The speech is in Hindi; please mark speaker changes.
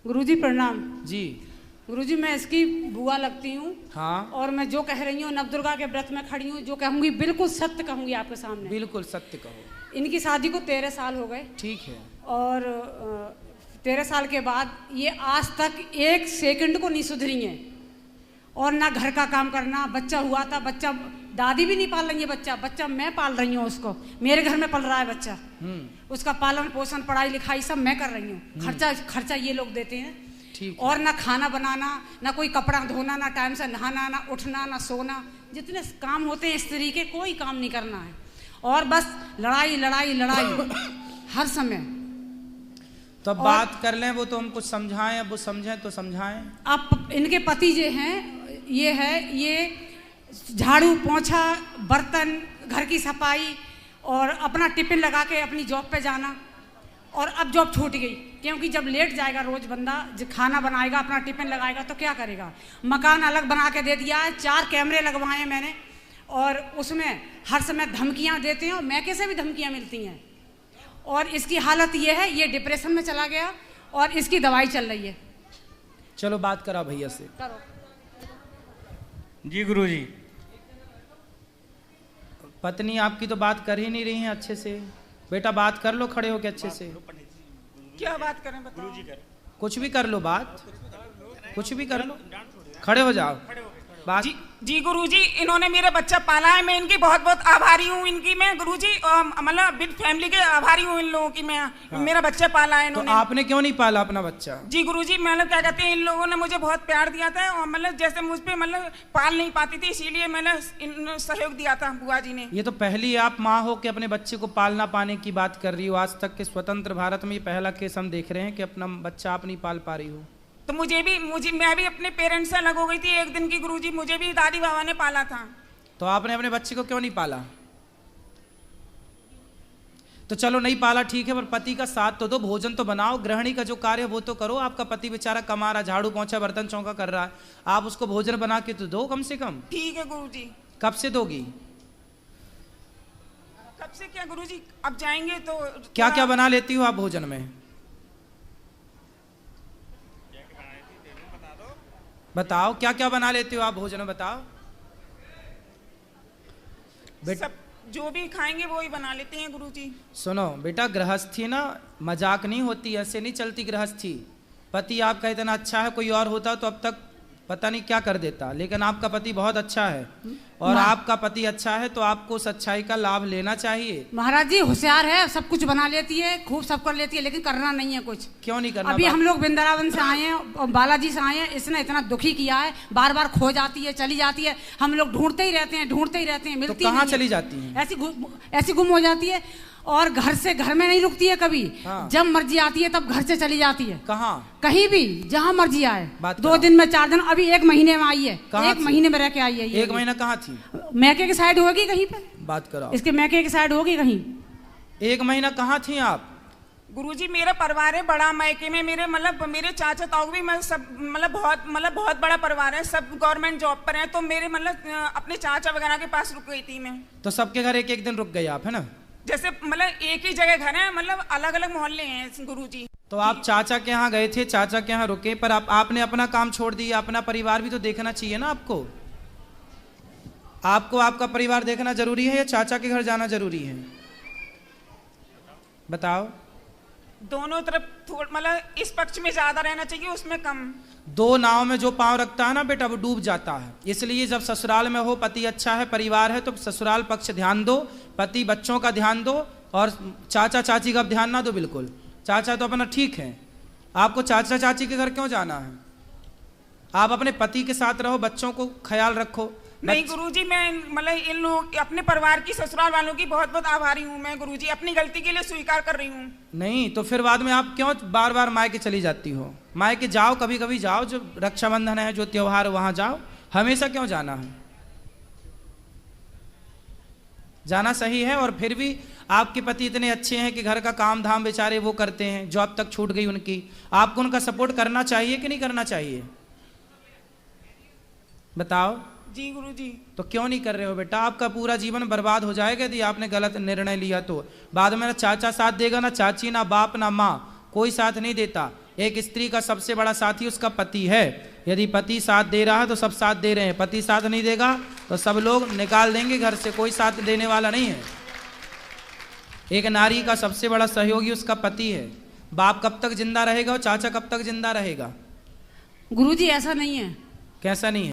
Speaker 1: गुरुजी प्रणाम।
Speaker 2: जी
Speaker 1: गुरुजी मैं इसकी बुआ लगती हूँ।
Speaker 2: हाँ,
Speaker 1: और मैं जो कह रही हूँ नवदुर्गा के व्रत में खड़ी हूँ, जो कहूँगी बिल्कुल सत्य कहूँगी आपके सामने।
Speaker 2: बिल्कुल सत्य कहो।
Speaker 1: इनकी शादी को 13 साल हो गए।
Speaker 2: ठीक है।
Speaker 1: और 13 साल के बाद ये आज तक एक सेकंड को नहीं सुधरी हैं। और ना घर का काम करना, बच्चा हुआ था, बच्चा दादी भी नहीं पाल रही है, बच्चा मैं पाल रही हूँ उसको, मेरे घर में पल रहा है बच्चा। उसका पालन पोषण पढ़ाई लिखाई सब मैं कर रही हूँ। खर्चा ये लोग देते हैं। और ना खाना बनाना, ना कोई कपड़ा धोना, ना टाइम से नहाना, ना उठना, ना सोना, जितने काम होते हैं स्त्री के कोई काम नहीं करना है। और बस लड़ाई लड़ाई लड़ाई हर समय।
Speaker 2: तो अब बात कर लें, वो तो हम कुछ समझाएं, अब वो समझें तो समझाएं।
Speaker 1: अब इनके पति जो हैं ये झाड़ू पोंछा, बर्तन, घर की सफाई और अपना टिफिन लगा के अपनी जॉब पे जाना। और अब जॉब छूट गई क्योंकि जब लेट जाएगा रोज बंदा, खाना बनाएगा, अपना टिफिन लगाएगा तो क्या करेगा। मकान अलग बना के दे दिया है, 4 कैमरे लगवाए हैं मैंने, और उसमें हर समय धमकियां देते हैं और मैके से भी धमकियां मिलती हैं। और इसकी हालत ये है, ये डिप्रेशन में चला गया और इसकी दवाई चल रही है।
Speaker 2: चलो बात करा भैया से।
Speaker 1: करो
Speaker 3: जी गुरुजी।
Speaker 2: पत्नी आपकी तो बात कर ही नहीं रही है अच्छे से। बेटा बात कर लो खड़े होके अच्छे से।
Speaker 1: क्या बात करें बताओ।
Speaker 2: कुछ भी कर लो, बात कुछ भी कर लो, खड़े हो जाओ बात।
Speaker 4: जी गुरुजी, इन्होंने मेरा बच्चा पाला है, मैं इनकी बहुत बहुत आभारी हूँ। इनकी मैं गुरुजी मतलब विद फैमिली के आभारी हूँ इन लोगों की मैं। हाँ। मेरा बच्चा पाला है इन्होंने।
Speaker 2: तो आपने क्यों नहीं पाला अपना बच्चा?
Speaker 4: जी गुरुजी, मतलब क्या कहते हैं, इन लोगों ने मुझे बहुत प्यार दिया था और मतलब जैसे मुझ पे मतलब पाल नहीं पाती थी, इसीलिए मैंने सहयोग दिया था बुआ जी ने।
Speaker 2: ये तो पहली आप माँ हो कि अपने बच्चे को पालना पाने की बात कर रही हो। आज तक के स्वतंत्र भारत में ये पहला केस हम देख रहे हैं कि अपना बच्चा आप नहीं पाल पा रही हो।
Speaker 4: तो मैं भी अपने पेरेंट्स से अलग हो गई थी एक दिन की गुरुजी। मुझे भी दादी बाबा ने पाला था।
Speaker 2: तो आपने अपने बच्चे को क्यों नहीं पाला? तो चलो नहीं पाला ठीक है, पर पति का साथ तो दो, भोजन तो बनाओ, गृहिणी का जो कार्य वो तो करो। आपका पति बेचारा कमा रहा, झाड़ू पोंछा बर्तन चौका कर रहा है, आप उसको भोजन बना के तो दो कम से कम।
Speaker 4: ठीक है गुरुजी।
Speaker 2: कब से दोगी?
Speaker 4: कब से क्या गुरुजी, अब जाएंगे तो।
Speaker 2: क्या क्या बना लेती हो आप भोजन में? बताओ क्या क्या बना लेते हो आप भोजन में, बताओ।
Speaker 4: सब जो भी खाएंगे वो ही बना लेते हैं गुरुजी।
Speaker 2: सुनो बेटा, गृहस्थी ना मजाक नहीं होती, ऐसे नहीं चलती गृहस्थी। पति आपका इतना अच्छा है, कोई और होता तो अब तक पता नहीं क्या कर देता, लेकिन आपका पति बहुत अच्छा है और आपका पति अच्छा है तो आपको उस अच्छाई का लाभ लेना चाहिए।
Speaker 1: महाराज जी होशियार है, सब कुछ बना लेती है, खूब सब कर लेती है, लेकिन करना नहीं है कुछ।
Speaker 2: क्यों नहीं करना?
Speaker 1: अभी हम लोग वृंदावन से आए हैं और बालाजी से आए हैं, इसने इतना दुखी किया है, बार बार खो जाती है, चली जाती है, हम लोग ढूंढते ही रहते हैं, मिलती
Speaker 2: तो कहाँ चली जाती है?
Speaker 1: ऐसी गुम हो जाती है और घर में नहीं रुकती है कभी। हाँ। जब मर्जी आती है तब घर से चली जाती है।
Speaker 2: कहाँ?
Speaker 1: कहीं भी जहाँ मर्जी आए, 2 दिन में 4 दिन, अभी 1 महीने में आई है। 1 महीने में रह के आई है।
Speaker 2: 1 महीना कहाँ थी?
Speaker 1: मैके की साइड होगी कहीं पे।
Speaker 2: बात करो,
Speaker 1: इसके मैके की साइड होगी कहीं।
Speaker 2: 1 महीना कहाँ थी आप?
Speaker 4: गुरुजी मेरा परिवार है बड़ा, मैके में मेरे चाचा ताऊ भी सब बहुत बड़ा परिवार है, सब गवर्नमेंट जॉब पर हैं। तो मेरे अपने चाचा वगैरह के पास रुक गई थी मैं।
Speaker 2: तो सबके घर एक दिन रुक गए आप, है ना?
Speaker 4: जैसे एक ही जगह घर है, अलग अलग मोहल्ले हैं गुरुजी।
Speaker 2: तो आप चाचा के यहाँ गए थे, चाचा के यहाँ रुके, पर आपने अपना काम छोड़ दिया, अपना परिवार भी तो देखना चाहिए ना आपको। आपका परिवार देखना जरूरी है या चाचा के घर जाना जरूरी है? बताओ।
Speaker 4: दोनों तरफ इस पक्ष में ज्यादा रहना चाहिए, उसमें कम।
Speaker 2: 2 नाव में जो पांव रखता है ना बेटा वो डूब जाता है। इसलिए जब ससुराल में हो, पति अच्छा है, परिवार है, तो ससुराल पक्ष ध्यान दो, पति बच्चों का ध्यान दो और चाचा चाची का ध्यान ना दो बिल्कुल। चाचा तो अपना ठीक है, आपको चाचा चाची के घर क्यों जाना है? आप अपने पति के साथ रहो, बच्चों को ख्याल रखो।
Speaker 4: नहीं गुरुजी, मैं इन लोग अपने परिवार की, ससुराल वालों की बहुत बहुत आभारी हूँ मैं गुरुजी, अपनी गलती के लिए स्वीकार कर रही हूँ। नहीं
Speaker 2: तो फिर बाद में आप क्यों बार बार मायके चली जाती हो? मायके जाओ, कभी कभी जाओ, जो रक्षाबंधन है, जो त्योहार वहां जाओ, हमेशा क्यों जाना है? जाना सही है। और फिर भी आपके पति इतने अच्छे हैं कि घर का काम धाम बेचारे वो करते हैं, जॉब तक छूट गई उनकी, आपको उनका सपोर्ट करना चाहिए कि नहीं करना चाहिए? बताओ।
Speaker 4: जी गुरुजी।
Speaker 2: तो क्यों नहीं कर रहे हो बेटा? आपका पूरा जीवन बर्बाद हो जाएगा यदि आपने गलत निर्णय लिया तो। बाद में ना चाचा साथ देगा, ना चाची, ना बाप, ना माँ, कोई साथ नहीं देता। एक स्त्री का सबसे बड़ा साथी उसका पति है। यदि पति साथ दे रहा है तो सब साथ दे रहे हैं, पति साथ नहीं देगा तो सब लोग निकाल देंगे घर से, कोई साथ देने वाला नहीं है। एक नारी का सबसे बड़ा सहयोगी उसका पति है। बाप कब तक जिंदा रहेगा और चाचा कब तक जिंदा रहेगा?
Speaker 1: गुरुजी ऐसा नहीं है।
Speaker 2: कैसा नहीं है?